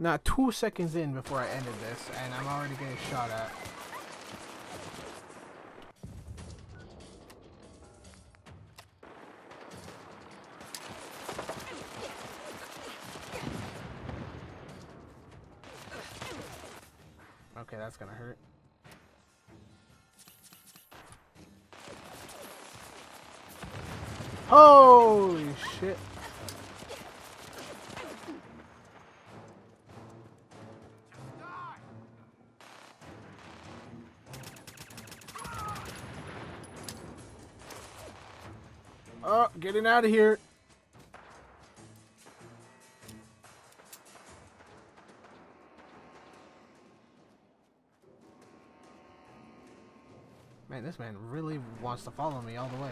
Not 2 seconds in before I ended this, and I'm already getting shot at. Okay, that's gonna hurt. Holy shit. Oh, getting out of here. Man, this man really wants to follow me all the way.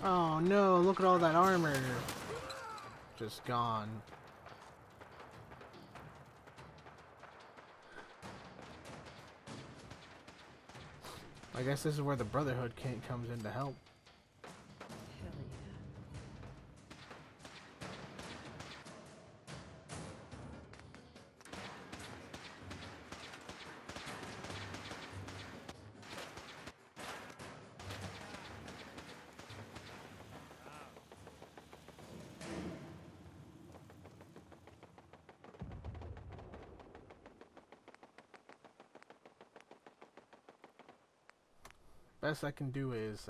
Oh no, look at all that armor. Just gone. I guess this is where the Brotherhood comes in to help. Hell yeah. Best I can do is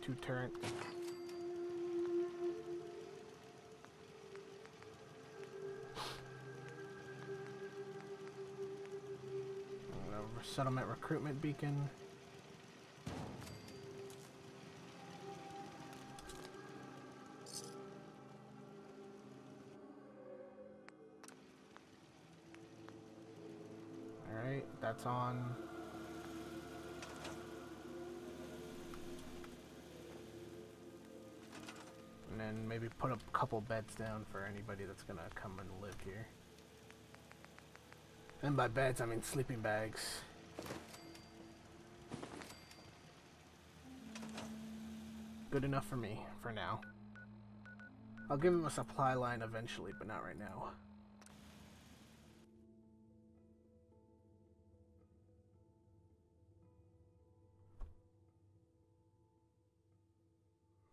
2 turrets. Settlement recruitment beacon. Alright, that's on. And then maybe put a couple beds down for anybody that's gonna come and live here. And by beds, I mean sleeping bags. Good enough for me, for now. I'll give him a supply line eventually, but not right now.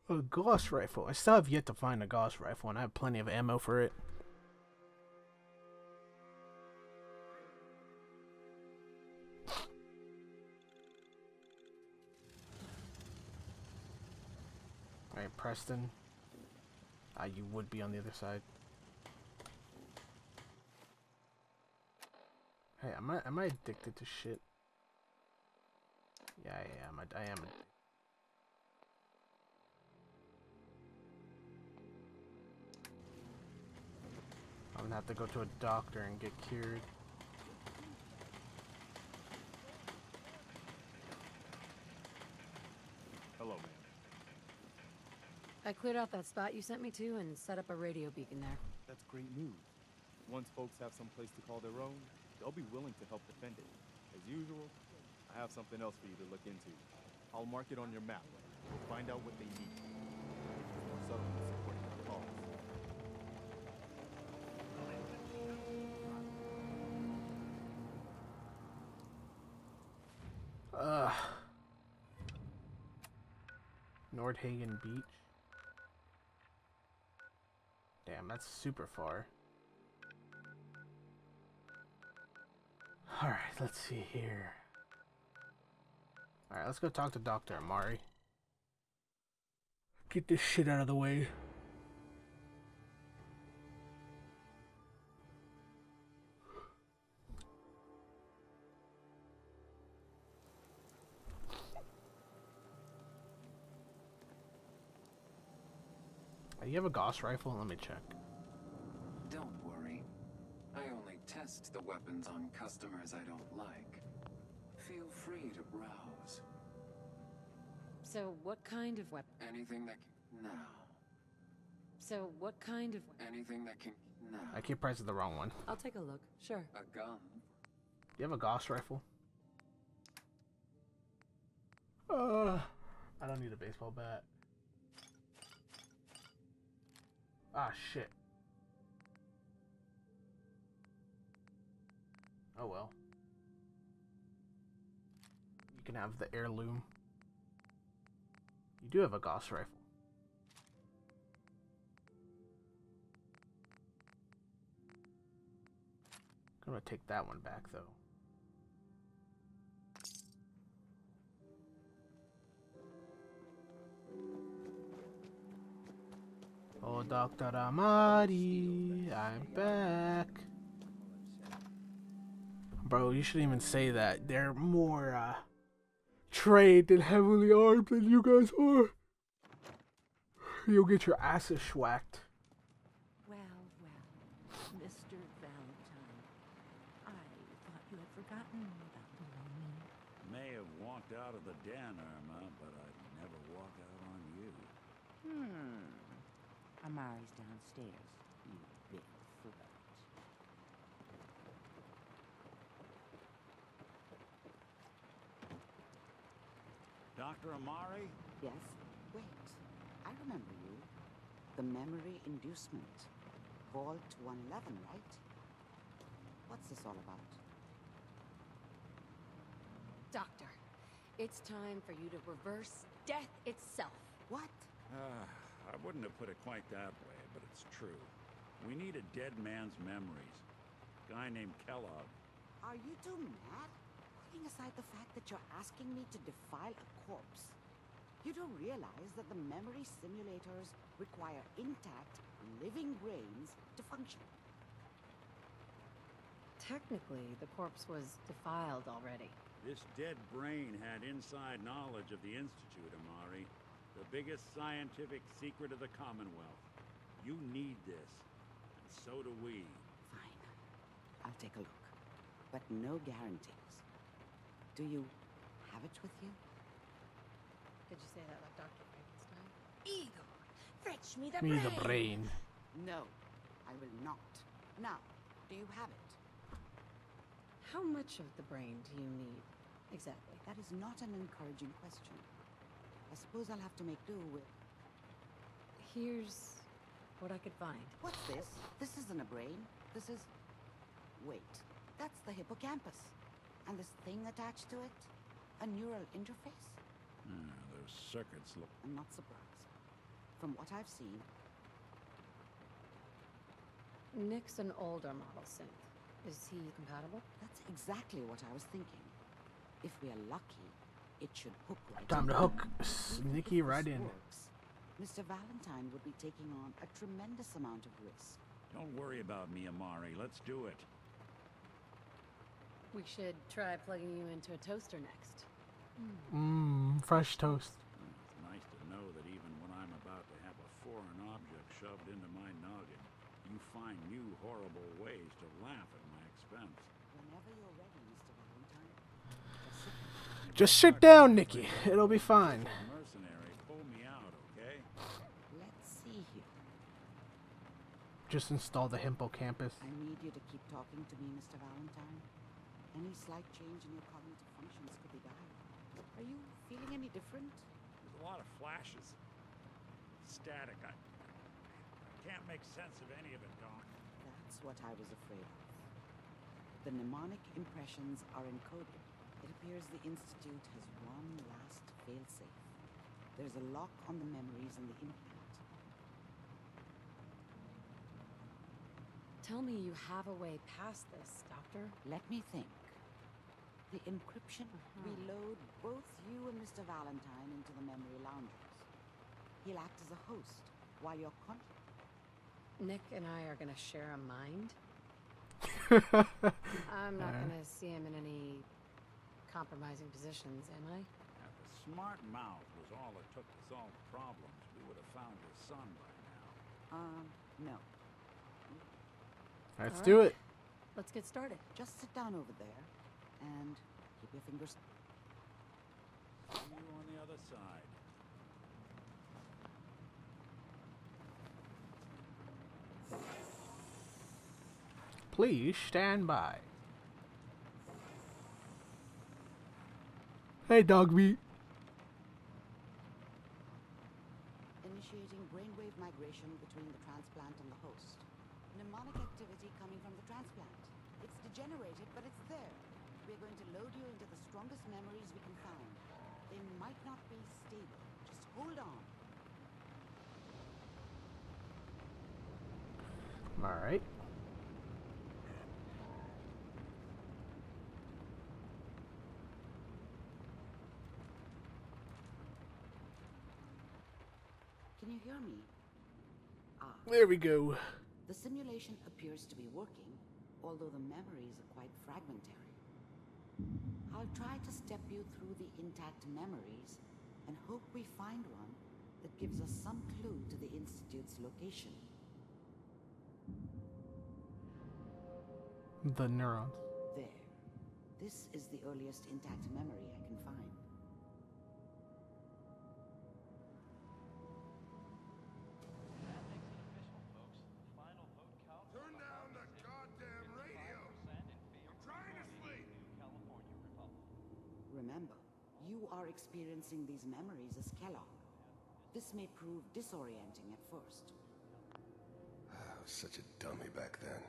A Gauss rifle. I still have yet to find a Gauss rifle, and I have plenty of ammo for it. Alright, Preston. You would be on the other side. Hey, am I addicted to shit? Yeah, I am. I am addicted. I'm gonna have to go to a doctor and get cured. Hello, man. I cleared out that spot you sent me to and set up a radio beacon there. That's great news. Once folks have some place to call their own, they'll be willing to help defend it. As usual, I have something else for you to look into. I'll mark it on your map. We'll find out what they need. More settlements supporting their cause. Nordhagen Beach. Damn, that's super far. Alright, let's see here. Alright, let's go talk to Dr. Amari. Get this shit out of the way. You have a Gauss rifle? Let me check. Don't worry. I only test the weapons on customers I don't like. Feel free to browse. So what kind of weapon? Anything that can... Now. So what kind of... Anything that can... Now. I keep pressing the wrong one. I'll take a look. Sure. A gun. You have a Gauss rifle? I don't need a baseball bat. Ah, shit. Oh well. You can have the heirloom. You do have a Gauss rifle. I'm gonna take that one back though. Oh, Dr. Amari, I'm back. Bro, you shouldn't even say that. They're more trained and heavily armed than you guys are. You'll get your asses schwacked. Well, Mr. Valentine, I thought you had forgotten about me. May have walked out of the den, Irma, but I'd never walk out on you. Amari's downstairs, you big flirt. Dr. Amari? Yes? Wait, I remember you. The memory inducement. Vault 111, right? What's this all about? Doctor, it's time for you to reverse death itself. What? I wouldn't have put it quite that way, but it's true. We need a dead man's memories. A guy named Kellogg. Are you two mad? Putting aside the fact that you're asking me to defile a corpse, you don't realize that the memory simulators require intact, living brains to function. Technically, the corpse was defiled already. This dead brain had inside knowledge of the Institute, Amari. The biggest scientific secret of the Commonwealth. You need this, and so do we. Fine. I'll take a look. But no guarantees. Do you have it with you? Did you say that like Dr. Frankenstein? Igor, fetch me the Me brain! the brain. No, I will not. Now, do you have it? How much of the brain do you need, exactly? That is not an encouraging question. I suppose I'll have to make do with... Here's what I could find. What's this? This isn't a brain. This is... Wait, that's the hippocampus. And this thing attached to it? A neural interface? Those circuits look... I'm not surprised. From what I've seen... Nick's an older model synth. Is he compatible? That's exactly what I was thinking. If we are lucky, it should hook right Time to in. hook Nikki If right this in. works, Mr. Valentine would be taking on a tremendous amount of risk. Don't worry about me, Amari. Let's do it. We should try plugging you into a toaster next. Fresh toast. It's nice to know that even when I'm about to have a foreign object shoved into my noggin, you find new horrible ways to laugh at my expense. Whenever you're ready, Mr. Valentine. Just sit down, Nikki. It'll be fine. Mercenary, pull me out, okay? Let's see here. Just install the hippocampus. I need you to keep talking to me, Mr. Valentine. Any slight change in your cognitive functions could be dire. Are you feeling any different? There's a lot of flashes. Static. I can't make sense of any of it, Doc. That's what I was afraid of. The mnemonic impressions are encoded. It appears the Institute has one last failsafe. There's a lock on the memories in the implant. Tell me you have a way past this, Doctor. Let me think. The encryption will load both you and Mr. Valentine into the memory loungers. He'll act as a host while you're Nick and I are gonna share a mind. I'm not gonna see him in any compromising positions, am I? If a smart mouth was all it took to solve problems, we would have found his son by now. No. Let's All do right. it. Let's get started. Just sit down over there and keep your fingers. See you on the other side. Please stand by. Hey, dog meat. Initiating brainwave migration between the transplant and the host. Mnemonic activity coming from the transplant. It's degenerated, but it's there. We're going to load you into the strongest memories we can find. They might not be stable. Just hold on. All right. Can you hear me? There we go. The simulation appears to be working, although the memories are quite fragmentary. I'll try to step you through the intact memories and hope we find one that gives us some clue to the Institute's location. The neurons. There. This is the earliest intact memory I can find. Turn down the goddamn radio! I'm trying to sleep! Remember, you are experiencing these memories as Kellogg. This may prove disorienting at first. I was such a dummy back then.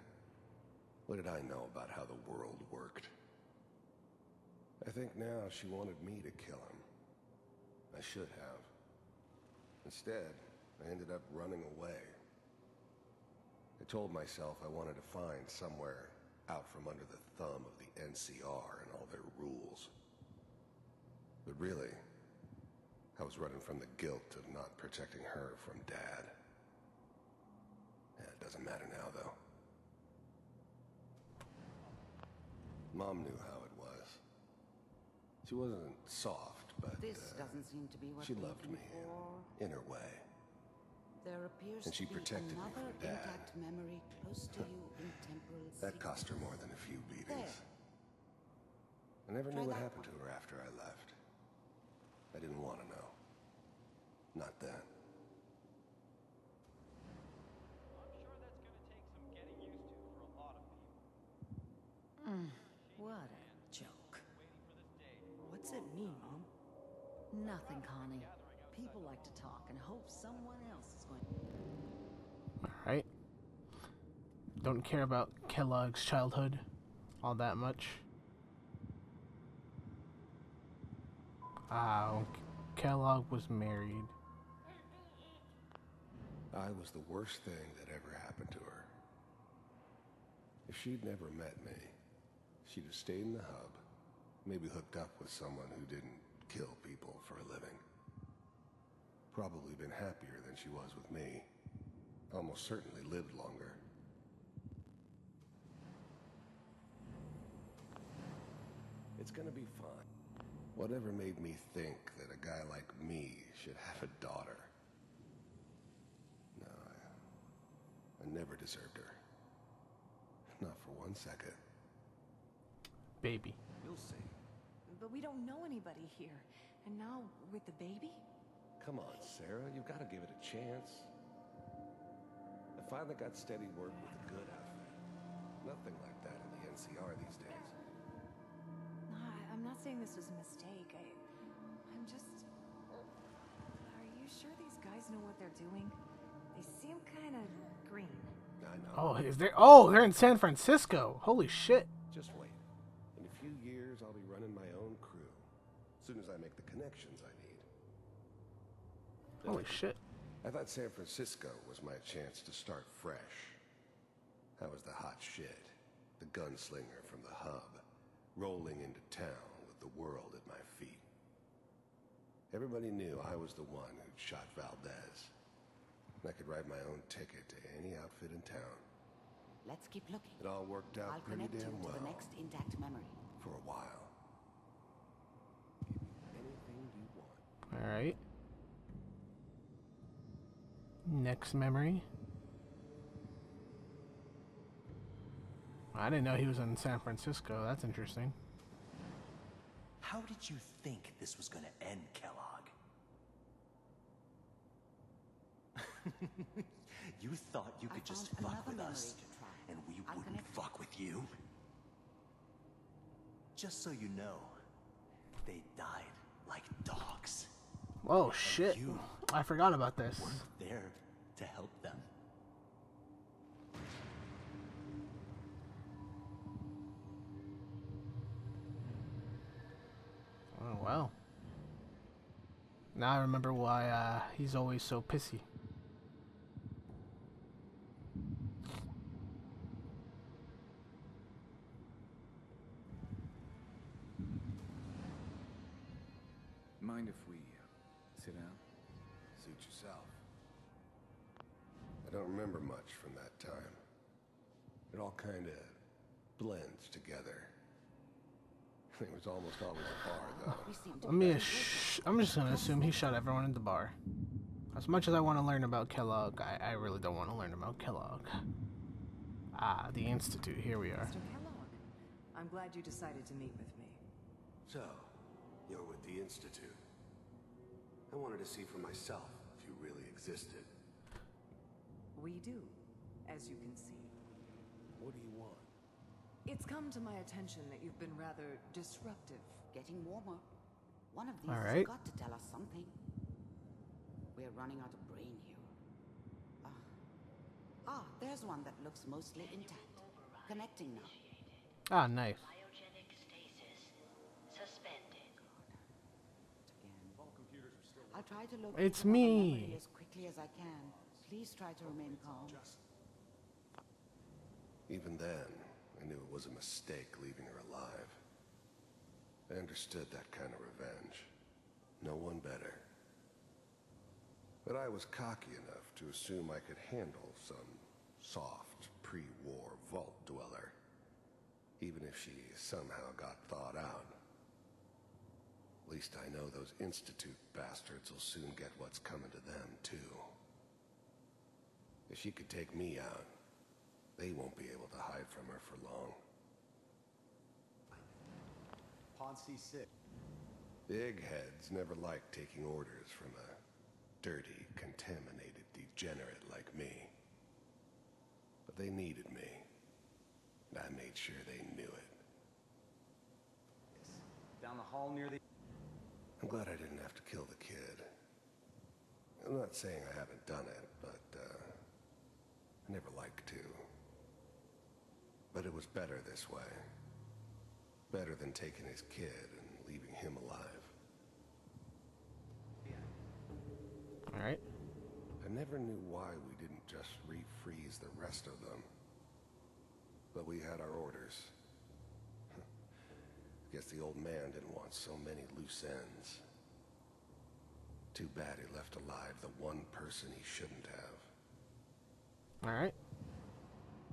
What did I know about how the world worked? I think now she wanted me to kill him. I should have. Instead, I ended up running away. I told myself I wanted to find somewhere out from under the thumb of the NCR and all their rules. But really, I was running from the guilt of not protecting her from Dad. Yeah, it doesn't matter now, though. Mom knew how it was. She wasn't soft, but This doesn't seem to be what she we're loved looking me for. in her way. There appears And she to be protected me another from Dad. intact memory close to you in temporal That cost her sequence. more than a few beatings. There. I never Try knew what that happened one. to her after I left. I didn't want to know. Not then. What a joke. What's it mean, Mom? Nothing, Connie. People like to talk and hope someone else is going to... Alright. Don't care about Kellogg's childhood all that much. Kellogg was married. I was the worst thing that ever happened to her. If she'd never met me, she'd have stayed in the hub, maybe hooked up with someone who didn't kill people for a living. Probably been happier than she was with me. Almost certainly lived longer. It's gonna be fine. Whatever made me think that a guy like me should have a daughter? No, I never deserved her. Not for 1 second. Baby. You'll see. But we don't know anybody here. And now, with the baby? Come on, Sarah, you've got to give it a chance. I finally got steady work with a good outfit. Nothing like that in the NCR these days. No, I'm not saying this was a mistake. I'm just... Are you sure these guys know what they're doing? They seem kind of green. I know. Oh, is there? Oh, they're in San Francisco. Holy shit. Just wait. In a few years, I'll be running my own crew. As soon as I make the connections I need. Holy shit. I thought San Francisco was my chance to start fresh. I was the hot shit, the gunslinger from the hub, rolling into town with the world at my feet. Everybody knew I was the one who'd shot Valdez. I could write my own ticket to any outfit in town. Let's keep looking. It all worked out I'll pretty connect you damn to well the next intact memory. for a while. Give me anything you want. Alright. Next memory. I didn't know he was in San Francisco. That's interesting. How did you think this was gonna end, Kellogg? You thought you could just fuck with us, and we wouldn't fuck with you? Just so you know, they died like dogs. Oh shit! I forgot about this. We're there to help them. Oh wow. Now I remember why he's always so pissy. Mind if we sit down? Suit yourself. I don't remember much from that time. It all kind of blends together. It was almost always a bar, though. I'm just gonna assume he shot everyone in the bar. As much as I want to learn about Kellogg, I really don't want to learn about Kellogg. Ah, the Institute. Here we are. Mr. Kellogg, I'm glad you decided to meet with me. So, you're with the Institute. I wanted to see for myself if you really existed. We do, as you can see. What do you want? It's come to my attention that you've been rather disruptive. Getting warmer. One of these All has right. got to tell us something. We're running out of brain here. There's one that looks mostly intact. Connecting now. Ah, nice. Biogenic stasis suspended. Again. I'll try to look It's into my me. memory as quickly as I can. Please try to remain calm. Even then, I knew it was a mistake leaving her alive. I understood that kind of revenge. No one better. But I was cocky enough to assume I could handle some soft, pre-war vault dweller, even if she somehow got thawed out. At least I know those Institute bastards will soon get what's coming to them, too. If she could take me out, they won't be able to hide from her for long. Pod C6. Big heads never liked taking orders from a dirty, contaminated degenerate like me. But they needed me, and I made sure they knew it. Down the hall near the... I'm glad I didn't have to kill the kid. I'm not saying I haven't done it, but I never liked to. But it was better this way. Better than taking his kid and leaving him alive. Alright. I never knew why we didn't just refreeze the rest of them. But we had our orders. Guess the old man didn't want so many loose ends. Too bad he left alive the one person he shouldn't have. Alright.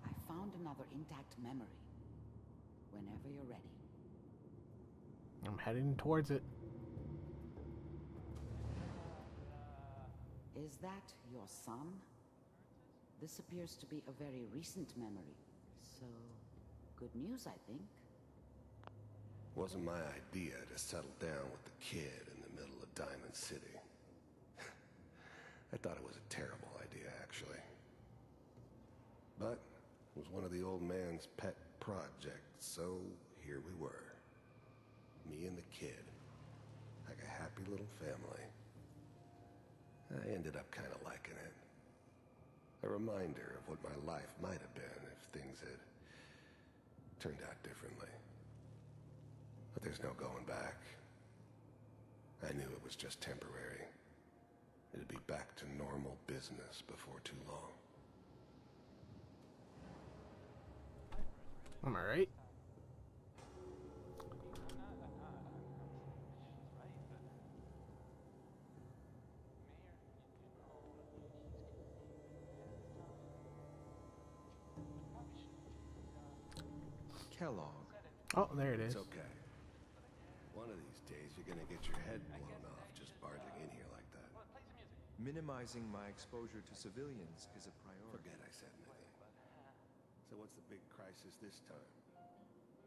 I found another intact memory. Whenever you're ready. I'm heading towards it. Is that your son? This appears to be a very recent memory. So, good news, I think. Wasn't my idea to settle down with the kid in the middle of Diamond City. I thought it was a terrible idea, actually. But it was one of the old man's pet projects, so here we were. Me and the kid. Like a happy little family. I ended up kind of liking it. A reminder of what my life might have been if things had turned out differently. But there's no going back. I knew it was just temporary. It'd be back to normal business before too long. Am I right? Kellogg. Oh, there it is. It's okay. One of these days you're gonna get your head blown off just barging in here like that. Minimizing my exposure to civilians is a priority. Forget I said anything. So So what's the big crisis this time?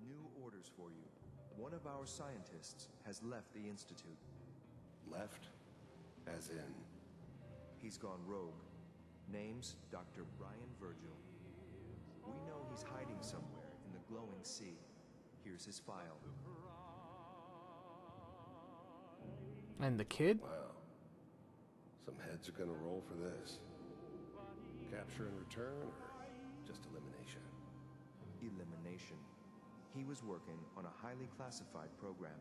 New orders for you. One of our scientists has left the Institute. Left? As in? He's gone rogue. Name's Dr. Brian Virgil. We know he's hiding somewhere in the glowing sea. Here's his file. And the kid? Wow. Some heads are gonna roll for this. Capture and return, or just elimination? Elimination. He was working on a highly classified program.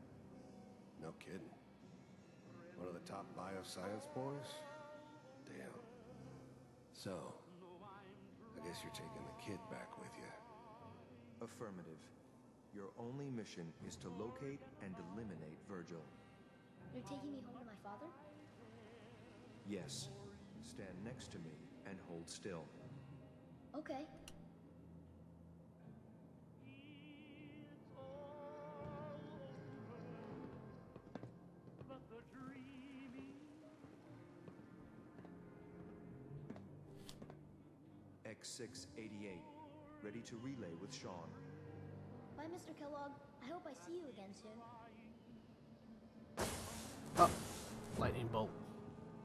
No kidding. One of the top bioscience boys? Damn. So, I guess you're taking the kid back with you. Affirmative. Your only mission is to locate and eliminate Virgil. You're taking me home to my father? Yes. Stand next to me and hold still. Okay. X688, ready to relay with Sean. Bye, Mr. Kellogg. I hope I see you again soon. Oh, lightning bolt.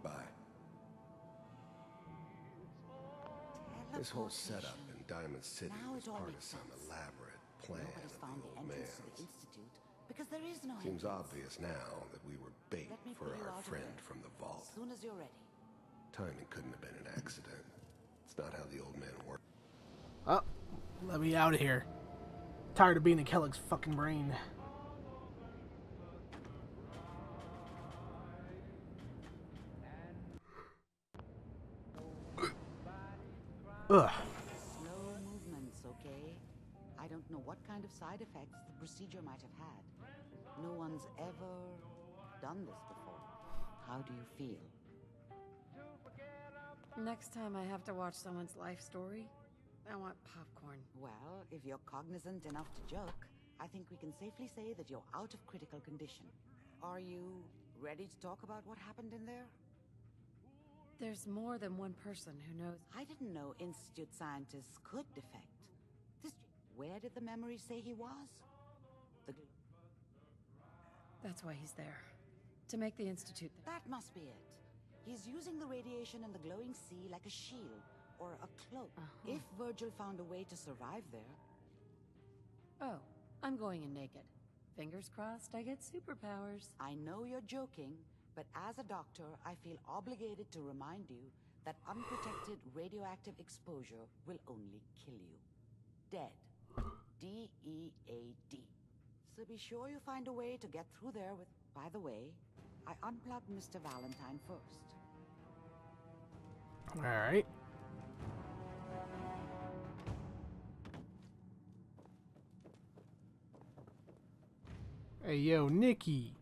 Bye. This whole setup in Diamond City was part of some elaborate plan Nobody's of found the the old entrance to the man's. Institute because there is no Seems entrance. obvious now that we were bait Let me for pull you our out of friend there. from the vault. As soon as you're ready. Timing couldn't have been an accident. It's not how the old man worked. Oh, let me out of here. Tired of being in Kellogg's fucking brain. Ugh. Slow movements, okay? I don't know what kind of side effects the procedure might have had. No one's ever done this before. How do you feel? Next time I have to watch someone's life story, I want popcorn. Well, if you're cognizant enough to joke, I think we can safely say that you're out of critical condition. Are you ready to talk about what happened in there? There's more than one person who knows. I didn't know Institute scientists could defect. Where did the memory say he was? That's why he's there. To make the Institute. That must be it. He's using the radiation in the glowing sea like a shield or a cloak. If Virgil found a way to survive there. Oh, I'm going in naked. Fingers crossed I get superpowers. I know you're joking, but as a doctor, I feel obligated to remind you that unprotected radioactive exposure will only kill you. Dead. D-E-A-D. So be sure you find a way to get through there with... By the way, I unplugged Mr. Valentine first. Alright. Hey, yo, Nikki.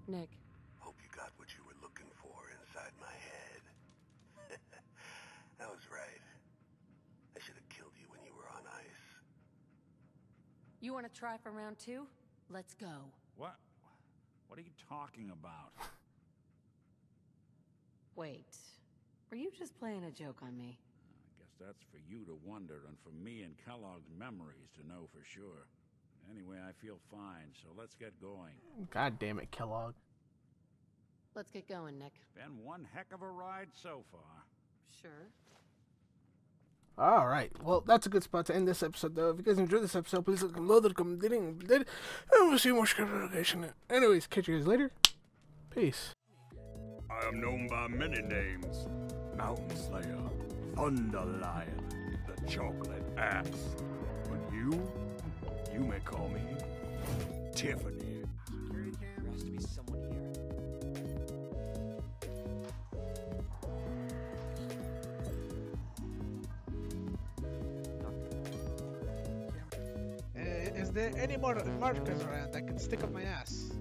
Nick. Hope you got what you were looking for inside my head. I was right. I should have killed you when you were on ice. You want to try for round 2? Let's go. What? What are you talking about? Wait. Were you just playing a joke on me? I guess that's for you to wonder and for me and Kellogg's memories to know for sure. Anyway, I feel fine, so let's get going. God damn it, Kellogg. Let's get going, Nick. Been one heck of a ride so far. Sure. Alright, well, that's a good spot to end this episode, though. If you guys enjoyed this episode, please look below the commenting, and we'll see more notification. Anyways, catch you guys later. Peace. I am known by many names. Mountain Slayer, Thunder Lion, the Chocolate Axe. But you may call me Tiffany. Security cam? There has to be someone here. Is there any more markers around I can stick up my ass?